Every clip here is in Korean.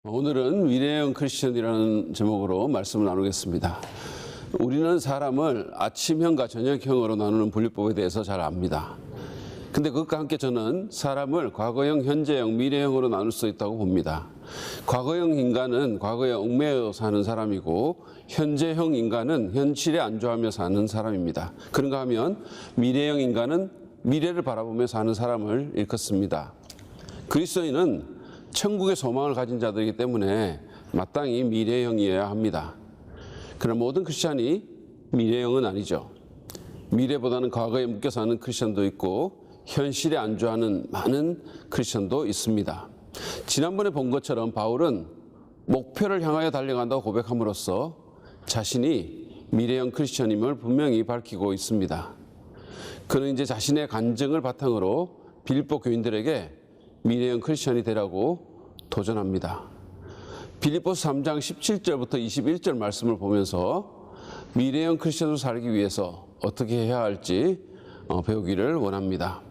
오늘은 미래형 크리스천이라는 제목으로 말씀을 나누겠습니다. 우리는 사람을 아침형과 저녁형으로 나누는 분류법에 대해서 잘 압니다. 근데 그것과 함께 저는 사람을 과거형, 현재형, 미래형으로 나눌 수 있다고 봅니다. 과거형 인간은 과거에 얽매여 사는 사람이고 현재형 인간은 현실에 안주하며 사는 사람입니다. 그런가 하면 미래형 인간은 미래를 바라보며 사는 사람을 일컫습니다. 그리스도인은 천국의 소망을 가진 자들이기 때문에 마땅히 미래형이어야 합니다. 그러나 모든 크리스찬이 미래형은 아니죠. 미래보다는 과거에 묶여 사는 크리스찬도 있고 현실에 안주하는 많은 크리스찬도 있습니다. 지난번에 본 것처럼 바울은 목표를 향하여 달려간다고 고백함으로써 자신이 미래형 크리스찬임을 분명히 밝히고 있습니다. 그는 이제 자신의 간증을 바탕으로 빌립보 교인들에게 미래형 크리스찬이 되라고 도전합니다. 빌립보서 3장 17절부터 21절 말씀을 보면서 미래형 크리스찬으로 살기 위해서 어떻게 해야 할지 배우기를 원합니다.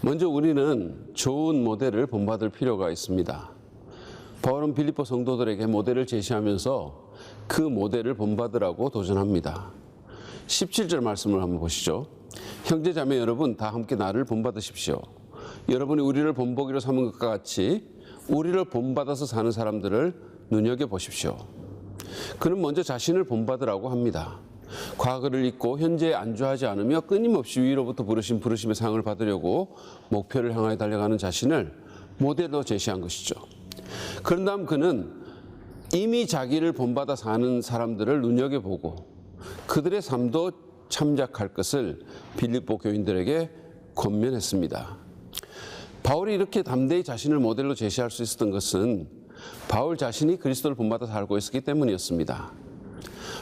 먼저 우리는 좋은 모델을 본받을 필요가 있습니다. 바울은 빌립보 성도들에게 모델을 제시하면서 그 모델을 본받으라고 도전합니다. 17절 말씀을 한번 보시죠. 형제자매 여러분 다 함께 나를 본받으십시오. 여러분이 우리를 본보기로 삼은 것과 같이 우리를 본받아서 사는 사람들을 눈여겨보십시오. 그는 먼저 자신을 본받으라고 합니다. 과거를 잊고 현재에 안주하지 않으며 끊임없이 위로부터 부르심의 상을 받으려고 목표를 향하여 달려가는 자신을 모델로 제시한 것이죠. 그런 다음 그는 이미 자기를 본받아 사는 사람들을 눈여겨보고 그들의 삶도 참작할 것을 빌립보 교인들에게 권면했습니다. 바울이 이렇게 담대히 자신을 모델로 제시할 수 있었던 것은 바울 자신이 그리스도를 본받아 살고 있었기 때문이었습니다.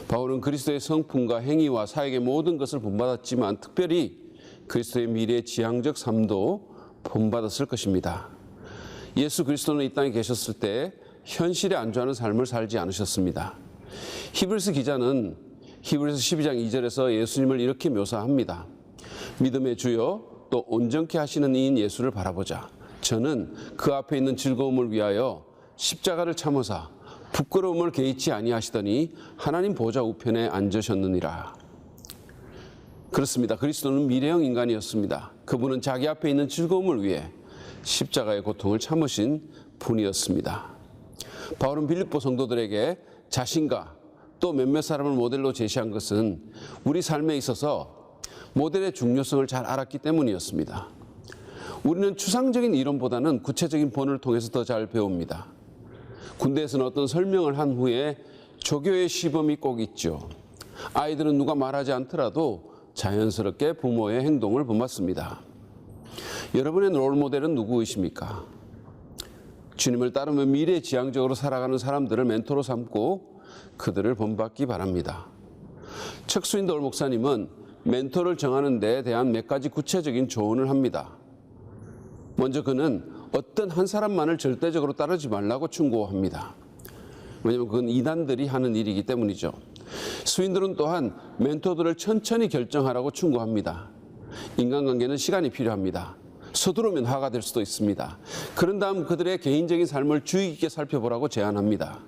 바울은 그리스도의 성품과 행위와 사역의 모든 것을 본받았지만 특별히 그리스도의 미래의 지향적 삶도 본받았을 것입니다. 예수 그리스도는 이 땅에 계셨을 때 현실에 안주하는 삶을 살지 않으셨습니다. 히브리서 기자는 히브리서 12장 2절에서 예수님을 이렇게 묘사합니다. 믿음의 주여 또 온전케 하시는 이인 예수를 바라보자. 저는 그 앞에 있는 즐거움을 위하여 십자가를 참으사 부끄러움을 개의치 아니하시더니 하나님 보좌 우편에 앉으셨느니라. 그렇습니다. 그리스도는 미래형 인간이었습니다. 그분은 자기 앞에 있는 즐거움을 위해 십자가의 고통을 참으신 분이었습니다. 바울은 빌립보 성도들에게 자신과 또 몇몇 사람을 모델로 제시한 것은 우리 삶에 있어서 모델의 중요성을 잘 알았기 때문이었습니다. 우리는 추상적인 이론보다는 구체적인 본을 통해서 더 잘 배웁니다. 군대에서는 어떤 설명을 한 후에 조교의 시범이 꼭 있죠. 아이들은 누가 말하지 않더라도 자연스럽게 부모의 행동을 본받습니다. 여러분의 롤모델은 누구이십니까? 주님을 따르며 미래지향적으로 살아가는 사람들을 멘토로 삼고 그들을 본받기 바랍니다. 척수인도울 목사님은 멘토를 정하는 데에 대한 몇 가지 구체적인 조언을 합니다. 먼저 그는 어떤 한 사람만을 절대적으로 따르지 말라고 충고합니다. 왜냐하면 그건 이단들이 하는 일이기 때문이죠. 수인들은 또한 멘토들을 천천히 결정하라고 충고합니다. 인간관계는 시간이 필요합니다. 서두르면 화가 될 수도 있습니다. 그런 다음 그들의 개인적인 삶을 주의 깊게 살펴보라고 제안합니다.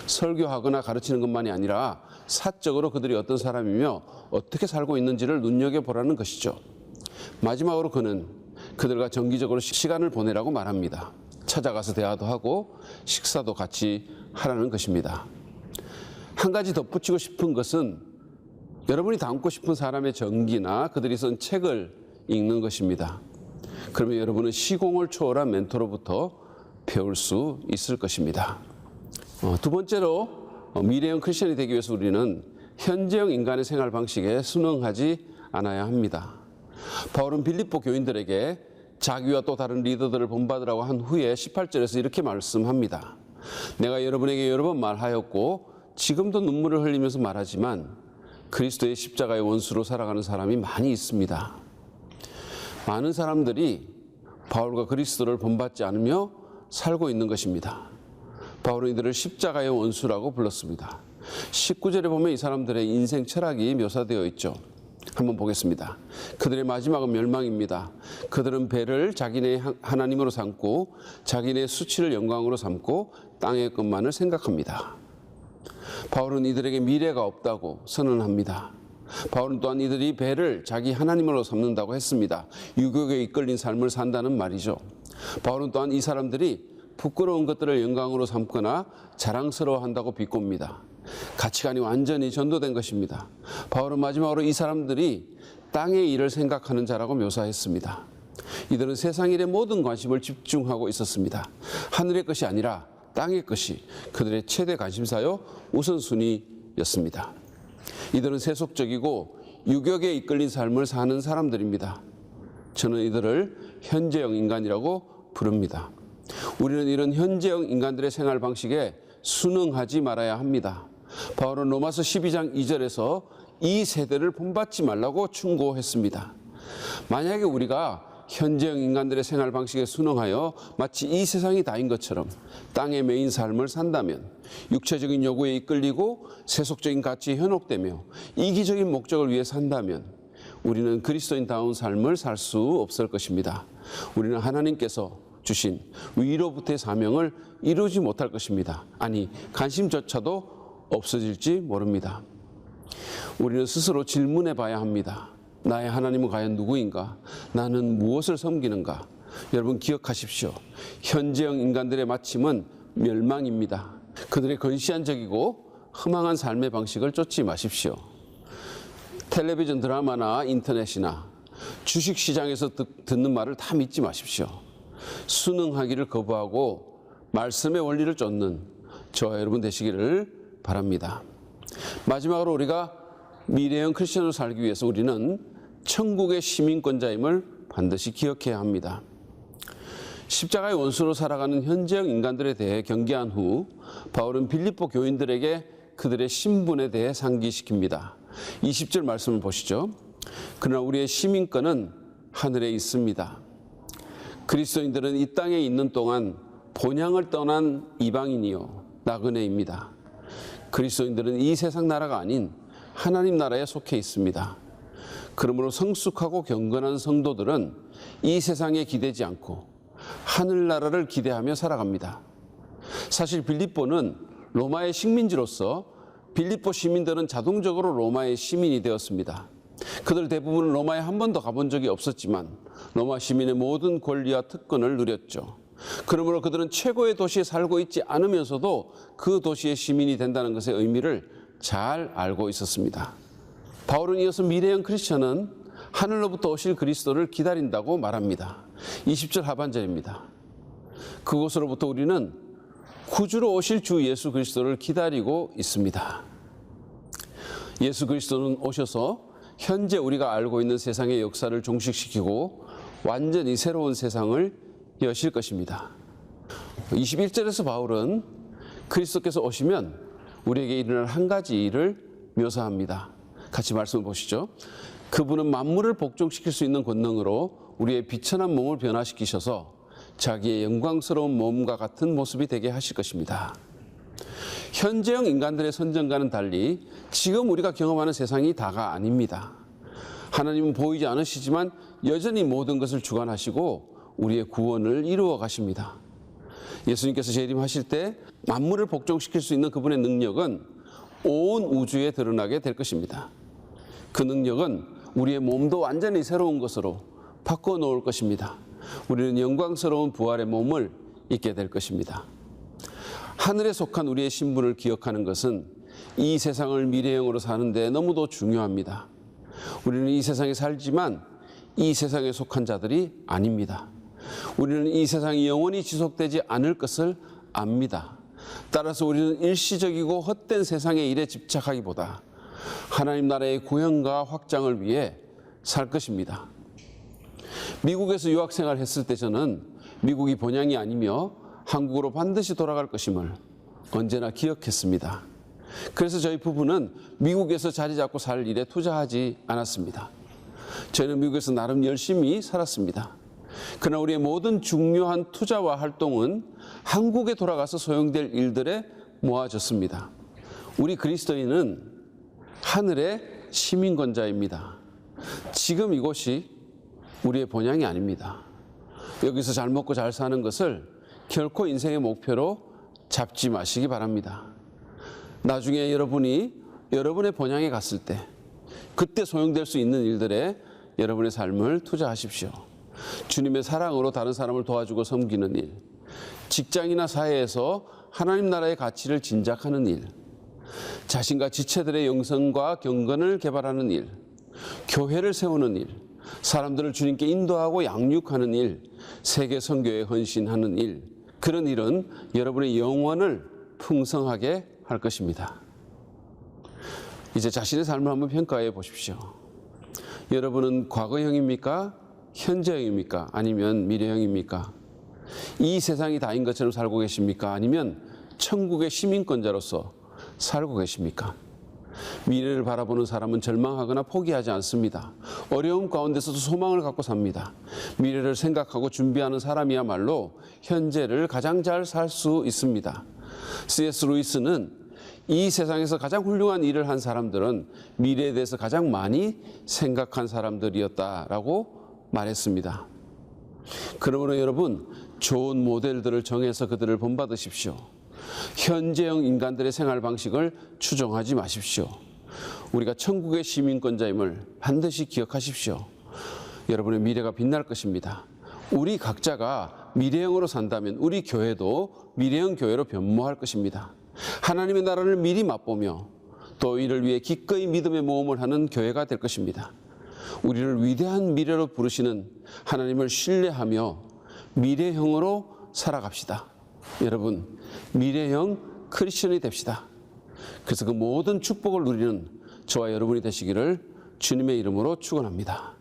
설교하거나 가르치는 것만이 아니라 사적으로 그들이 어떤 사람이며 어떻게 살고 있는지를 눈여겨보라는 것이죠. 마지막으로 그는 그들과 정기적으로 시간을 보내라고 말합니다. 찾아가서 대화도 하고 식사도 같이 하라는 것입니다. 한 가지 덧붙이고 싶은 것은 여러분이 닮고 싶은 사람의 전기나 그들이 쓴 책을 읽는 것입니다. 그러면 여러분은 시공을 초월한 멘토로부터 배울 수 있을 것입니다. 두 번째로 미래형 크리스천이 되기 위해서 우리는 현재형 인간의 생활 방식에 순응하지 않아야 합니다. 바울은 빌립보 교인들에게 자기와 또 다른 리더들을 본받으라고 한 후에 18절에서 이렇게 말씀합니다. 내가 여러분에게 여러 번 말하였고 지금도 눈물을 흘리면서 말하지만 그리스도의 십자가의 원수로 살아가는 사람이 많이 있습니다. 많은 사람들이 바울과 그리스도를 본받지 않으며 살고 있는 것입니다. 바울은 이들을 십자가의 원수라고 불렀습니다. 19절에 보면 이 사람들의 인생 철학이 묘사되어 있죠. 한번 보겠습니다. 그들의 마지막은 멸망입니다. 그들은 배를 자기네 하나님으로 삼고 자기네 수치를 영광으로 삼고 땅의 것만을 생각합니다. 바울은 이들에게 미래가 없다고 선언합니다. 바울은 또한 이들이 배를 자기 하나님으로 삼는다고 했습니다. 유혹에 이끌린 삶을 산다는 말이죠. 바울은 또한 이 사람들이 부끄러운 것들을 영광으로 삼거나 자랑스러워한다고 비꼽니다. 가치관이 완전히 전도된 것입니다. 바울은 마지막으로 이 사람들이 땅의 일을 생각하는 자라고 묘사했습니다. 이들은 세상 일에 모든 관심을 집중하고 있었습니다. 하늘의 것이 아니라 땅의 것이 그들의 최대 관심사요 우선순위였습니다. 이들은 세속적이고 유격에 이끌린 삶을 사는 사람들입니다. 저는 이들을 현재형 인간이라고 부릅니다. 우리는 이런 현재형 인간들의 생활 방식에 순응하지 말아야 합니다. 바울은 로마서 12장 2절에서 이 세대를 본받지 말라고 충고했습니다. 만약에 우리가 현재형 인간들의 생활 방식에 순응하여 마치 이 세상이 다인 것처럼 땅의 매인 삶을 산다면, 육체적인 요구에 이끌리고 세속적인 가치에 현혹되며 이기적인 목적을 위해 산다면 우리는 그리스도인다운 삶을 살 수 없을 것입니다. 우리는 하나님께서 주신 위로부터의 사명을 이루지 못할 것입니다. 아니, 관심조차도 없어질지 모릅니다. 우리는 스스로 질문해 봐야 합니다. 나의 하나님은 과연 누구인가? 나는 무엇을 섬기는가? 여러분 기억하십시오. 현재형 인간들의 마침은 멸망입니다. 그들의 건시안적이고 허망한 삶의 방식을 쫓지 마십시오. 텔레비전 드라마나 인터넷이나 주식시장에서 듣는 말을 다 믿지 마십시오. 순응하기를 거부하고 말씀의 원리를 쫓는 저와 여러분 되시기를 바랍니다. 마지막으로 우리가 미래형 크리스천으로 살기 위해서 우리는 천국의 시민권자임을 반드시 기억해야 합니다. 십자가의 원수로 살아가는 현재형 인간들에 대해 경계한 후 바울은 빌립보 교인들에게 그들의 신분에 대해 상기시킵니다. 20절 말씀을 보시죠. 그러나 우리의 시민권은 하늘에 있습니다. 그리스도인들은 이 땅에 있는 동안 본향을 떠난 이방인이요 나그네입니다. 그리스도인들은 이 세상 나라가 아닌 하나님 나라에 속해 있습니다. 그러므로 성숙하고 경건한 성도들은 이 세상에 기대지 않고 하늘나라를 기대하며 살아갑니다. 사실 빌립보는 로마의 식민지로서 빌립보 시민들은 자동적으로 로마의 시민이 되었습니다. 그들 대부분은 로마에 한 번도 가본 적이 없었지만 로마 시민의 모든 권리와 특권을 누렸죠. 그러므로 그들은 최고의 도시에 살고 있지 않으면서도 그 도시의 시민이 된다는 것의 의미를 잘 알고 있었습니다. 바울은 이어서 미래형 크리스천은 하늘로부터 오실 그리스도를 기다린다고 말합니다. 20절 하반절입니다. 그곳으로부터 우리는 구주로 오실 주 예수 그리스도를 기다리고 있습니다. 예수 그리스도는 오셔서 현재 우리가 알고 있는 세상의 역사를 종식시키고 완전히 새로운 세상을 여실 것입니다. 21절에서 바울은 그리스도께서 오시면 우리에게 일어날 한 가지 일을 묘사합니다. 같이 말씀을 보시죠. 그분은 만물을 복종시킬 수 있는 권능으로 우리의 비천한 몸을 변화시키셔서 자기의 영광스러운 몸과 같은 모습이 되게 하실 것입니다. 현재형 인간들의 선정과는 달리 지금 우리가 경험하는 세상이 다가 아닙니다. 하나님은 보이지 않으시지만 여전히 모든 것을 주관하시고 우리의 구원을 이루어 가십니다. 예수님께서 재림하실 때 만물을 복종시킬 수 있는 그분의 능력은 온 우주에 드러나게 될 것입니다. 그 능력은 우리의 몸도 완전히 새로운 것으로 바꿔놓을 것입니다. 우리는 영광스러운 부활의 몸을 입게 될 것입니다. 하늘에 속한 우리의 신분을 기억하는 것은 이 세상을 미래형으로 사는 데 너무도 중요합니다. 우리는 이 세상에 살지만 이 세상에 속한 자들이 아닙니다. 우리는 이 세상이 영원히 지속되지 않을 것을 압니다. 따라서 우리는 일시적이고 헛된 세상의 일에 집착하기보다 하나님 나라의 구현과 확장을 위해 살 것입니다. 미국에서 유학생활을 했을 때 저는 미국이 본향이 아니며 한국으로 반드시 돌아갈 것임을 언제나 기억했습니다. 그래서 저희 부부는 미국에서 자리 잡고 살 일에 투자하지 않았습니다. 저희는 미국에서 나름 열심히 살았습니다. 그러나 우리의 모든 중요한 투자와 활동은 한국에 돌아가서 소용될 일들에 모아졌습니다. 우리 그리스도인은 하늘의 시민권자입니다. 지금 이곳이 우리의 본향이 아닙니다. 여기서 잘 먹고 잘 사는 것을 결코 인생의 목표로 잡지 마시기 바랍니다. 나중에 여러분이 여러분의 본향에 갔을 때 그때 소용될 수 있는 일들에 여러분의 삶을 투자하십시오. 주님의 사랑으로 다른 사람을 도와주고 섬기는 일, 직장이나 사회에서 하나님 나라의 가치를 진작하는 일, 자신과 지체들의 영성과 경건을 개발하는 일, 교회를 세우는 일, 사람들을 주님께 인도하고 양육하는 일, 세계 선교에 헌신하는 일, 그런 일은 여러분의 영혼을 풍성하게 할 것입니다. 이제 자신의 삶을 한번 평가해 보십시오. 여러분은 과거형입니까? 현재형입니까? 아니면 미래형입니까? 이 세상이 다인 것처럼 살고 계십니까? 아니면 천국의 시민권자로서 살고 계십니까? 미래를 바라보는 사람은 절망하거나 포기하지 않습니다. 어려움 가운데서도 소망을 갖고 삽니다. 미래를 생각하고 준비하는 사람이야말로 현재를 가장 잘 살 수 있습니다. C.S. 루이스는 이 세상에서 가장 훌륭한 일을 한 사람들은 미래에 대해서 가장 많이 생각한 사람들이었다라고 말했습니다. 그러므로 여러분, 좋은 모델들을 정해서 그들을 본받으십시오. 현재형 인간들의 생활 방식을 추종하지 마십시오. 우리가 천국의 시민권자임을 반드시 기억하십시오. 여러분의 미래가 빛날 것입니다. 우리 각자가 미래형으로 산다면 우리 교회도 미래형 교회로 변모할 것입니다. 하나님의 나라를 미리 맛보며 또 이를 위해 기꺼이 믿음의 모험을 하는 교회가 될 것입니다. 우리를 위대한 미래로 부르시는 하나님을 신뢰하며 미래형으로 살아갑시다. 여러분, 미래형 크리스천이 됩시다. 그래서 그 모든 축복을 누리는 저와 여러분이 되시기를 주님의 이름으로 축원합니다.